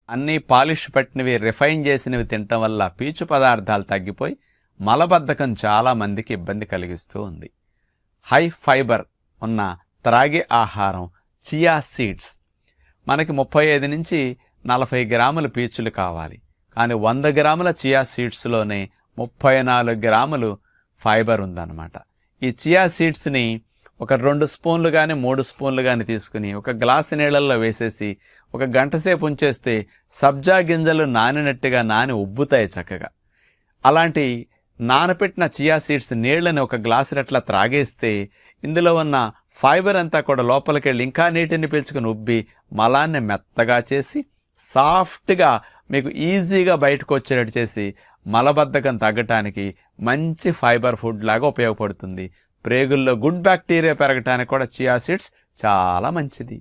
అన్నీ polish పట్టినవి refine చేసినవి తినటం వల్ల పీచు పదార్థాలు తగ్గిపోయి మలబద్ధకం చాలామందికి ఇబ్బంది కలిగిస్తూ ఉంది. హై ఫైబర్ ఉన్న త్రాగే ఆహారం చియా సీడ్స్. మనకి 35 నుంచి 40 గ్రాముల పీచులు కావాలి, కానీ 100 గ్రాముల చియా సీడ్స్లోనే 34 గ్రాములు ఫైబర్ ఉందన్నమాట. ఈ చియా సీడ్స్ని ఒక 2 స్పూన్లు కానీ 3 స్పూన్లు కానీ తీసుకుని ఒక గ్లాసు నీళ్ళల్లో వేసేసి ఒక గంట సేపు ఉంచేస్తే సబ్జా గింజలు నానినట్టుగా నాని ఉబ్బుతాయి చక్కగా. అలాంటి నానపెట్టిన చియా సీడ్స్ నీళ్ళని ఒక గ్లాసునట్లా త్రాగేస్తే ఇందులో ఉన్న ఫైబర్ అంతా కూడా లోపలికి వెళ్ళి ఇంకా నీటిని పీల్చుకుని ఉబ్బి మలాన్ని మెత్తగా చేసి సాఫ్ట్గా మీకు ఈజీగా బయటకు వచ్చేటట్టు చేసి మలబద్ధకం తగ్గటానికి మంచి ఫైబర్ ఫుడ్ లాగా ఉపయోగపడుతుంది. ప్రేగుల్లో గుడ్ బ్యాక్టీరియా పెరగటానికి కూడా చియా సీడ్స్ చాలా మంచిది.